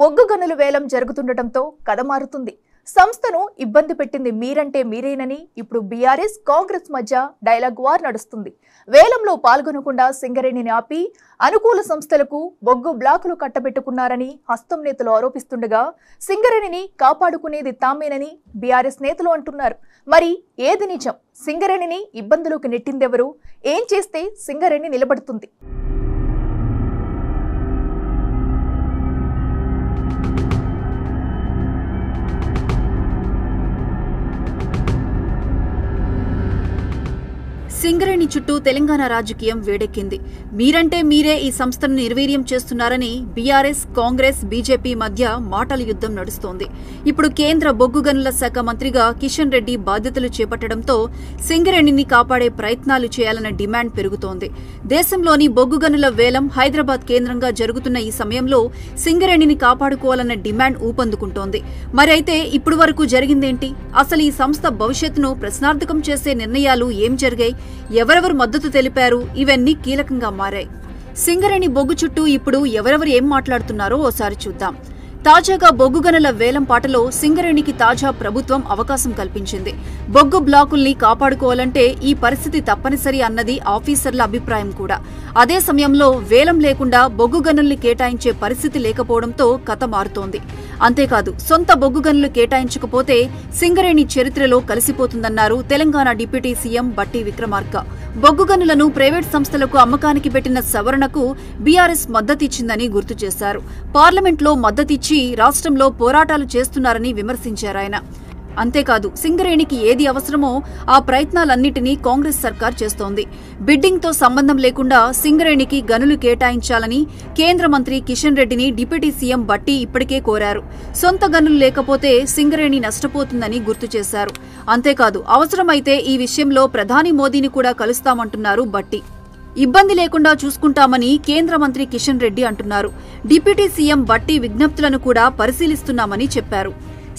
బొగ్గు గనుల వేలం జరుగుతుండటంతో కథ మారుతుంది. సంస్థను ఇబ్బంది పెట్టింది మీరంటే మీరేనని ఇప్పుడు బీఆర్ఎస్ కాంగ్రెస్ మధ్య డైలాగ్ వార్ నడుస్తుంది. వేలంలో పాల్గొనకుండా సింగరేణిని ఆపి అనుకూల సంస్థలకు బొగ్గు బ్లాకులు కట్టబెట్టుకున్నారని హస్తం నేతలు ఆరోపిస్తుండగా సింగరేణిని కాపాడుకునేది తామేనని బీఆర్ఎస్ నేతలు అంటున్నారు. మరి ఏది నిజం? సింగరేణిని ఇబ్బందులకు నెట్టిందెవరు? ఏం చేస్తే సింగరేణి నిలబడుతుంది? సింగరేణి చుట్టూ తెలంగాణ రాజకీయం వేడెక్కింది. మీరంటే మీరే ఈ సంస్థను నిర్వీర్యం చేస్తున్నారని బీఆర్ఎస్, కాంగ్రెస్, బీజేపీ మధ్య మాటల యుద్ధం నడుస్తోంది. ఇప్పుడు కేంద్ర బొగ్గు గనుల శాఖ మంత్రిగా కిషన్ రెడ్డి బాధ్యతలు చేపట్టడంతో సింగరేణిని కాపాడే ప్రయత్నాలు చేయాలన్న డిమాండ్ పెరుగుతోంది. దేశంలోని బొగ్గు గనుల వేలం హైదరాబాద్ కేంద్రంగా జరుగుతున్న ఈ సమయంలో సింగరేణిని కాపాడుకోవాలన్న డిమాండ్ ఊపందుకుంటోంది. మరైతే ఇప్పుడు వరకు జరిగిందేంటి? అసలు ఈ సంస్థ భవిష్యత్తును ప్రశ్నార్థకం చేసే నిర్ణయాలు ఏం జరిగాయి? ఎవరెవరు మద్దతు తెలిపారు? ఇవన్నీ కీలకంగా మారాయి. సింగరేణి బొగ్గు చుట్టూ ఇప్పుడు ఎవరెవరు ఏం మాట్లాడుతున్నారో ఓసారి చూద్దాం. తాజాగా బొగ్గు గనుల వేలం పాటలో సింగరేణికి తాజా ప్రభుత్వం అవకాశం కల్పించింది. బొగ్గు బ్లాకుల్ని కాపాడుకోవాలంటే ఈ పరిస్థితి తప్పనిసరి అన్నది ఆఫీసర్ల అభిప్రాయం కూడా. అదే సమయంలో వేలం లేకుండా బొగ్గు గనుల్ని కేటాయించే పరిస్థితి లేకపోవడంతో కథ మారుతోంది. అంతేకాదు, సొంత బొగ్గు గనులు కేటాయించకపోతే సింగరేణి చరిత్రలో కలిసిపోతుందన్నారు తెలంగాణ డిప్యూటీ సీఎం బట్టి విక్రమార్క. బొగ్గు గనులను ప్రైవేట్ సంస్థలకు అమ్మకానికి పెట్టిన సవరణకు బీఆర్ఎస్ మద్దతిచ్చిందని గుర్తు చేశారు. పార్లమెంట్లో మద్దతిచ్చి రాష్ట్రంలో పోరాటాలు చేస్తున్నారని విమర్శించారాయన. అంతేకాదు, సింగరేణికి ఏది అవసరమో ఆ ప్రయత్నాలన్నింటినీ కాంగ్రెస్ సర్కార్ చేస్తోంది. బిడ్డింగ్తో సంబంధం లేకుండా సింగరేణికి గనులు కేటాయించాలని కేంద్ర మంత్రి కిషన్ రెడ్డిని డిప్యూటీ సీఎం బట్టి ఇప్పటికే కోరారు. సొంత గనులు లేకపోతే సింగరేణి నష్టపోతుందని గుర్తు చేశారు. అంతేకాదు, అవసరమైతే ఈ విషయంలో ప్రధాని మోదీని కూడా కలుస్తామంటున్నారు బట్టి. ఇబ్బంది లేకుండా చూసుకుంటామని కేంద్ర మంత్రి కిషన్ రెడ్డి అంటున్నారు. డిప్యూటీ సీఎం బట్టి విజ్ఞప్తులను కూడా పరిశీలిస్తున్నామని చెప్పారు.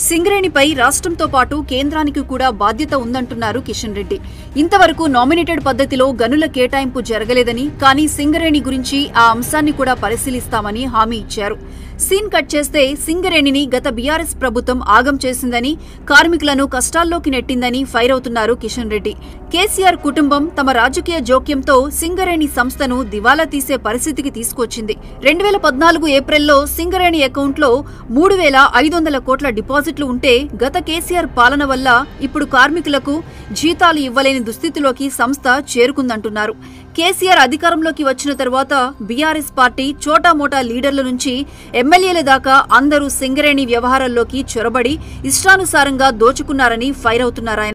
సింగరేణిపై రాష్ట్రంతో పాటు కేంద్రానికి కూడా బాధ్యత ఉందంటున్నారు కిషన్ రెడ్డి. ఇంతవరకు నామినేటెడ్ పద్ధతిలో గనుల కేటాయింపు జరగలేదని, కానీ సింగరేణి గురించి ఆ అంశాన్ని కూడా పరిశీలిస్తామని హామీ ఇచ్చారు. సీన్ కట్ చేస్తే సింగరేణిని గత బీఆర్ఎస్ ప్రభుత్వం ఆగం చేసిందని, కార్మికులను కష్టాల్లోకి నెట్టిందని ఫైర్ అవుతున్నారు కిషన్ రెడ్డి. కేసీఆర్ కుటుంబం తమ రాజకీయ జోక్యంతో సింగరేణి సంస్థను దివాలా తీసే పరిస్థితికి తీసుకొచ్చింది. 2014 ఏప్రిల్లో సింగరేణి అకౌంట్లో 3,500 కోట్ల డిపాజిట్లు ఉంటే గత కేసీఆర్ పాలన వల్ల ఇప్పుడు కార్మికులకు జీతాలు ఇవ్వలేని దుస్థితిలోకి సంస్థ చేరుకుందంటున్నారు. కేసీఆర్ అధికారంలోకి వచ్చిన తర్వాత బీఆర్ఎస్ పార్టీ చోటామోటా లీడర్ల నుంచి ఎమ్మెల్యేల దాకా అందరూ సింగరేణి వ్యవహారాల్లోకి చొరబడి ఇష్టానుసారంగా దోచుకున్నారని ఫైర్ అవుతున్నారాయన.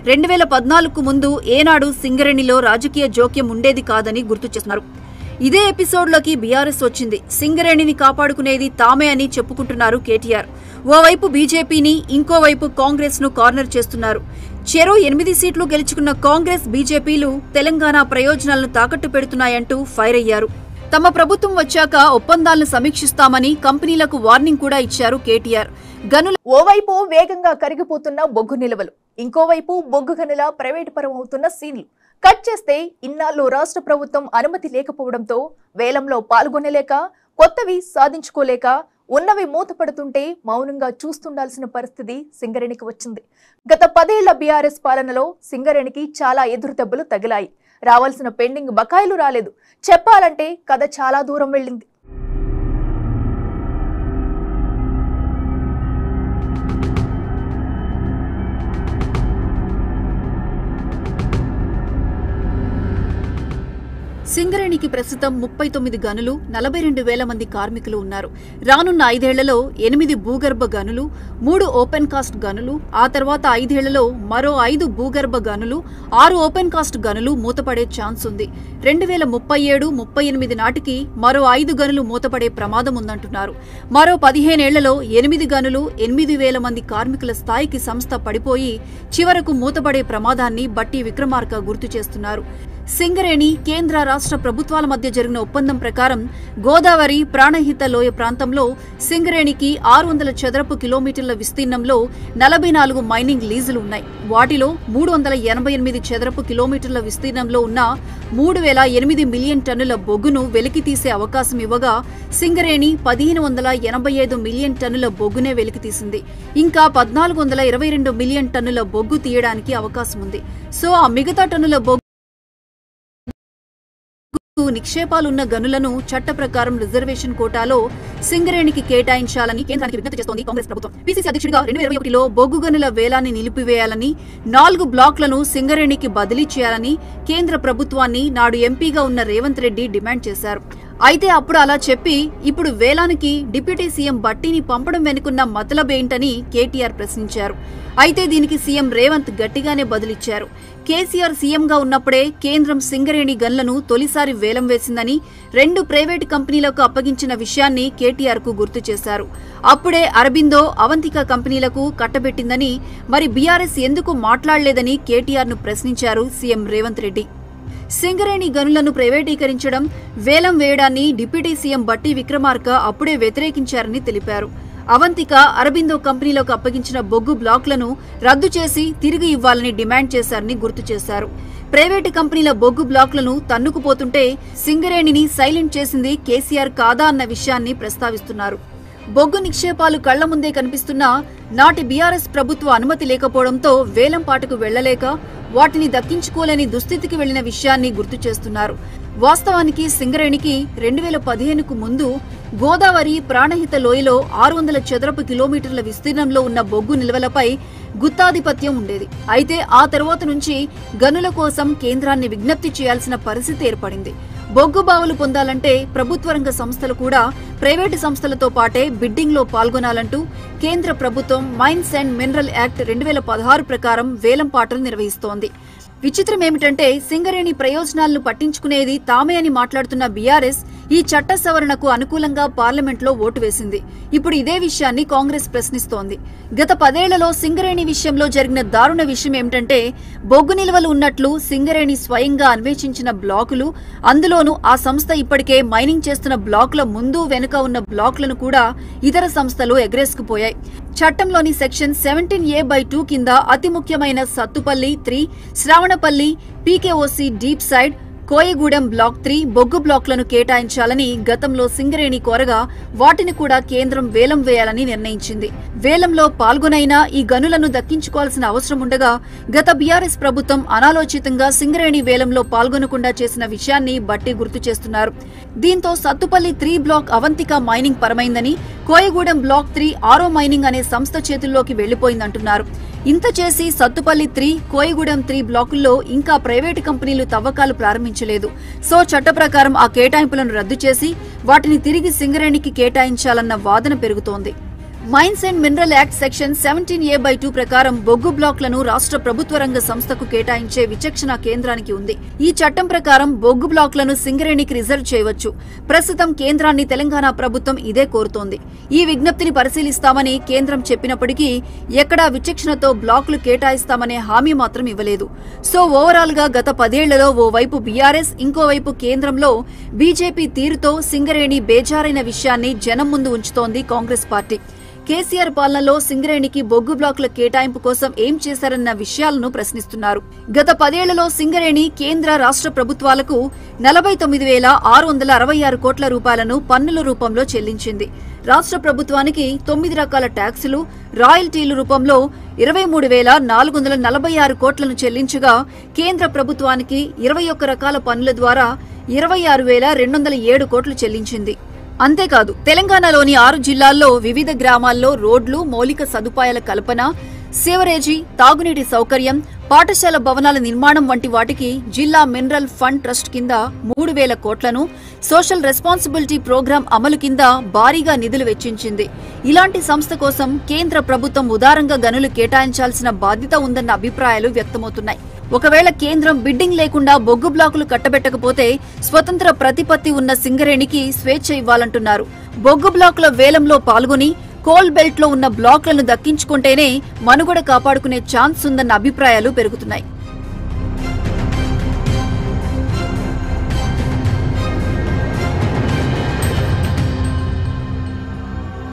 2014కు ముందు ఏనాడు సింగరేణిలో రాజకీయ జోక్యం ఉండేది కాదని గుర్తు చేస్తున్నారు. ఇదే ఎపిసోడ్లోకి బీఆర్ఎస్ వచ్చింది. సింగరేణిని కాపాడుకునేది తామే అని చెప్పుకుంటున్నారు కేటీఆర్. ఓవైపు బీజేపీని, ఇంకోవైపు కాంగ్రెస్ ను కార్నర్ చేస్తున్నారు. చెరో 8 సీట్లు గెలుచుకున్న కాంగ్రెస్, బీజేపీలు తెలంగాణ ప్రయోజనాలను తాకట్టు పెడుతున్నాయంటూ ఫైర్ అయ్యారు. తమ ప్రభుత్వం వచ్చాక ఒప్పందాలను సమీక్షిస్తామని కంపెనీలకు వార్నింగ్ కూడా ఇచ్చారు కేటీఆర్. ఓవైపు వేగంగా కరిగిపోతున్న బొగ్గు నిల్వలు, ఇంకోవైపు బొగ్గు గనుల ప్రైవేటు పరం అవుతున్న సీన్లు కట్ చేస్తే ఇన్నాళ్లు రాష్ట్ర ప్రభుత్వం అనుమతి లేకపోవడంతో వేలంలో పాల్గొనలేక, కొత్తవి సాధించుకోలేక, ఉన్నవి మూతపడుతుంటే మౌనంగా చూస్తుండాల్సిన పరిస్థితి సింగరేణికి వచ్చింది. గత 10 ఏళ్ల బీఆర్ఎస్ పాలనలో సింగరేణికి చాలా ఎదురుదెబ్బలు తగిలాయి. రావాల్సిన పెండింగ్ బకాయిలు రాలేదు. చెప్పాలంటే కథ చాలా దూరం వెళ్ళింది. సింగరేణికి ప్రస్తుతం 39 గనులు, 42,000 మంది కార్మికులు ఉన్నారు. రానున్న 5 ఏళ్లలో 8 భూగర్భ గనులు, 3 ఓపెన్ కాస్ట్ గనులు, ఆ తర్వాత 5 ఏళ్లలో మరో 5 భూగర్భ గనులు, 6 ఓపెన్ కాస్ట్ గనులు మూతపడే ఛాన్స్ ఉంది. 2037-38 నాటికి మరో 5 గనులు మూతపడే ప్రమాదం ఉందంటున్నారు. మరో 15 ఏళ్లలో 8 గనులు, 8,000 మంది కార్మికుల స్థాయికి సంస్థ పడిపోయి చివరకు మూతపడే ప్రమాదాన్ని బట్టి విక్రమార్క గుర్తు చేస్తున్నారు. సింగరేణి కేంద్ర రాష్ట్ర ప్రభుత్వాల మధ్య జరిగిన ఒప్పందం ప్రకారం గోదావరి ప్రాణహిత లోయ ప్రాంతంలో సింగరేణికి 600 చదరపు కిలోమీటర్ల విస్తీర్ణంలో 44 మైనింగ్ లీజులు ఉన్నాయి. వాటిలో 388 చదరపు కిలోమీటర్ల విస్తీర్ణంలో ఉన్న 3008 మిలియన్ టన్నుల బొగ్గును వెలికితీసే అవకాశం ఇవ్వగా సింగరేణి 1585 మిలియన్ టన్నుల బొగ్గునే వెలికితీసింది. ఇంకా 1422 మిలియన్ టన్నుల బొగ్గు తీయడానికి అవకాశం ఉంది. సో ఆ మిగతా టన్నుల బొగ్గు నిక్షేపాలున్న గనులను చట్ట ప్రకారం రిజర్వేషన్ కోటాలో సింగరేణికి కేటాయించాలని కేంద్రానికి విజ్ఞప్తి చేస్తోంది కాంగ్రెస్ ప్రభుత్వం. పిసిసి అధ్యక్షుడిగా 2021లో బొగ్గు గనుల వేలాన్ని నిలిపివేయాలని, 4 బ్లాక్లను సింగరేణికి బదిలీ చేయాలని కేంద్ర ప్రభుత్వాన్ని నాడు ఎంపీగా ఉన్న రేవంత్ రెడ్డి డిమాండ్ చేశారు. అయితే అప్పుడు అలా చెప్పి ఇప్పుడు వేలానికి డిప్యూటీ సీఎం భట్టిని పంపడం వెనుకున్న మతలబేంటని కేటీఆర్ ప్రశ్నించారు. అయితే దీనికి సీఎం రేవంత్ గట్టిగానే బదులిచ్చారు. కేసీఆర్ సీఎంగా ఉన్నప్పుడే కేంద్రం సింగరేణి గన్లను తొలిసారి వేలం వేసిందని, 2 ప్రైవేటు కంపెనీలకు అప్పగించిన విషయాన్ని కేటీఆర్ కు గుర్తు చేశారు. అప్పుడే అరబిందో, అవంతిక కంపెనీలకు కట్టబెట్టిందని, మరి బీఆర్ఎస్ ఎందుకు మాట్లాడలేదని కేటీఆర్ ను ప్రశ్నించారు సీఎం రేవంత్ రెడ్డి. సింగరేణి గనులను ప్రైవేటీకరించడం, వేలం వేయడాన్ని డిప్యూటీ సీఎం భట్టి విక్రమార్క అప్పుడే వ్యతిరేకించారని తెలిపారు. అవంతిక, అరబిందో కంపెనీలకు అప్పగించిన బొగ్గు బ్లాక్లను రద్దు చేసి తిరిగి ఇవ్వాలని డిమాండ్ చేశారని గుర్తు చేశారు. ప్రైవేటు కంపెనీల బొగ్గు బ్లాక్లను తన్నుకుపోతుంటే సింగరేణిని సైలెంట్ చేసింది కేసీఆర్ కాదా అన్న విషయాన్ని ప్రస్తావిస్తున్నారు. బొగ్గు నిక్షేపాలు కళ్ల ముందే కనిపిస్తున్నా నాటి బీఆర్ఎస్ ప్రభుత్వ అనుమతి లేకపోవడంతో వేలంపాటకు వెళ్లలేక వాటిని దక్కించుకోలేని దుస్థితికి వెళ్లిన విషయాన్ని గుర్తు చేస్తున్నారు. వాస్తవానికి సింగరేణికి 2015కు ముందు గోదావరి ప్రాణహిత లోయలో 600 చదరపు కిలోమీటర్ల విస్తీర్ణంలో ఉన్న బొగ్గు నిల్వలపై గుత్తాధిపత్యం ఉండేది. అయితే ఆ తర్వాత నుంచి గనుల కోసం కేంద్రాన్ని విజ్ఞప్తి చేయాల్సిన పరిస్థితి ఏర్పడింది. బొగ్గు బావులు పొందాలంటే ప్రభుత్వ రంగ సంస్థలు కూడా ప్రైవేటు సంస్థలతో పాటే బిడ్డింగ్ లో పాల్గొనాలంటూ కేంద్ర ప్రభుత్వం మైన్స్ అండ్ మినరల్ యాక్ట్ 2016 ప్రకారం వేలంపాటలు నిర్వహిస్తోంది. విచిత్రం ఏమిటంటే సింగరేణి ప్రయోజనాలను పట్టించుకునేది తామే అని మాట్లాడుతున్న బీఆర్ఎస్ ఈ చట్ట సవరణకు అనుకూలంగా పార్లమెంట్లో ఓటు వేసింది. ఇప్పుడు ఇదే విషయాన్ని కాంగ్రెస్ ప్రశ్నిస్తోంది. గత 10 ఏళ్లలో సింగరేణి విషయంలో జరిగిన దారుణ విషయం ఏమిటంటే బొగ్గు నిల్వలు ఉన్నట్లు సింగరేణి స్వయంగా అన్వేషించిన బ్లాకులు, అందులోనూ ఆ సంస్థ ఇప్పటికే మైనింగ్ చేస్తున్న బ్లాకుల ముందు వెనుక ఉన్న బ్లాకులను కూడా ఇతర సంస్థలు ఎగరేసుకుపోయాయి. చట్టంలోని సెక్షన్ 17A/2 కింద అతి ముఖ్యమైన Sathupalli 3, Sravanapalli, PKOC deep side, Koyagudem block 3 బొగ్గు బ్లాక్లను కేటాయించాలని గతంలో సింగరేణి కోరగా వాటిని కూడా కేంద్రం వేలం వేయాలని నిర్ణయించింది. వేలంలో పాల్గొనైనా ఈ గనులను దక్కించుకోవాల్సిన అవసరం ఉండగా గత బీఆర్ఎస్ ప్రభుత్వం అనాలోచితంగా సింగరేణి వేలంలో పాల్గొనకుండా చేసిన విషయాన్ని బట్టి గుర్తు చేస్తున్నారు. దీంతో సత్తుపల్లి 3 బ్లాక్ అవంతిక మైనింగ్ పరమైందని, కోయగూడెం బ్లాక్ 3 ఆరో మైనింగ్ అనే సంస్థ చేతుల్లోకి వెళ్లిపోయిందంటున్నారు. ఇంత చేసి సత్తుపల్లి 3, కోయగూడెం 3 బ్లాకుల్లో ఇంకా ప్రైవేటు కంపెనీలు తవ్వకాలు ప్రారంభించలేదు. సో చట్ట ప్రకారం ఆ కేటాయింపులను రద్దు చేసి వాటిని తిరిగి సింగరేణికి కేటాయించాలన్న వాదన పెరుగుతోంది. Mines and mineral act section 17A/2 ప్రకారం బొగ్గు బ్లాక్లను రాష్ట్ర ప్రభుత్వ రంగ సంస్థకు కేటాయించే విచక్షణ కేంద్రానికి ఉంది. ఈ చట్టం ప్రకారం బొగ్గు బ్లాక్లను సింగరేణికి రిజర్వ్ చేయవచ్చు. ప్రస్తుతం కేంద్రాన్ని తెలంగాణ ప్రభుత్వం ఇదే కోరుతోంది. ఈ విజ్ఞప్తిని పరిశీలిస్తామని కేంద్రం చెప్పినప్పటికీ ఎక్కడా విచక్షణతో బ్లాకులు కేటాయిస్తామనే హామీ మాత్రం ఇవ్వలేదు. సో ఓవరాల్ గా గత 10 ఏళ్లలో ఓవైపు బీఆర్ఎస్, ఇంకోవైపు కేంద్రంలో బీజేపీ తీరుతో సింగరేణి బేజారైన విషయాన్ని జనం ముందు ఉంచుతోంది కాంగ్రెస్ పార్టీ. కేసీఆర్ పాలనలో సింగరేణికి బొగ్గు బ్లాకుల కేటాయింపు కోసం ఏం చేశారన్న విషయాలను ప్రశ్నిస్తున్నారు. గత 10 ఏళ్లలో సింగరేణి కేంద్ర రాష్ట్ర ప్రభుత్వాలకు 49,666 కోట్ల రూపాయలను పన్నుల రూపంలో చెల్లించింది. రాష్ట్ర ప్రభుత్వానికి 9 రకాల ట్యాక్సులు, రాయల్టీల రూపంలో 23,446 కోట్లను చెల్లించగా కేంద్ర ప్రభుత్వానికి 21 రకాల పన్నుల ద్వారా 26,207 కోట్లు చెల్లించింది. అంతేకాదు తెలంగాణలోని 6 జిల్లాల్లో వివిధ గ్రామాల్లో రోడ్లు, మౌలిక సదుపాయాల కల్పన, సేవరేజీ, తాగునీటి సౌకర్యం, పాఠశాల భవనాల నిర్మాణం వంటి వాటికి జిల్లా మినరల్ ఫండ్ ట్రస్ట్ కింద 3,000 కోట్లను, సోషల్ రెస్పాన్సిబిలిటీ ప్రోగ్రాం అమలు కింద భారీగా నిధులు వెచ్చించింది. ఇలాంటి సంస్థ కోసం కేంద్ర ప్రభుత్వం ఉదారంగా గనులు కేటాయించాల్సిన బాధ్యత ఉందన్న అభిప్రాయాలు వ్యక్తమవుతున్నాయి. ఒకవేళ కేంద్రం బిడ్డింగ్ లేకుండా బొగ్గు బ్లాకులు కట్టబెట్టకపోతే స్వతంత్ర ప్రతిపత్తి ఉన్న సింగరేణికి స్వేచ్ఛ ఇవ్వాలంటున్నారు. బొగ్గు బ్లాకుల వేలంలో పాల్గొని కోల్ బెల్ట్ లో ఉన్న బ్లాకులను దక్కించుకుంటేనే మనుగడ కాపాడుకునే ఛాన్స్ ఉందన్న అభిప్రాయాలు పెరుగుతున్నాయి.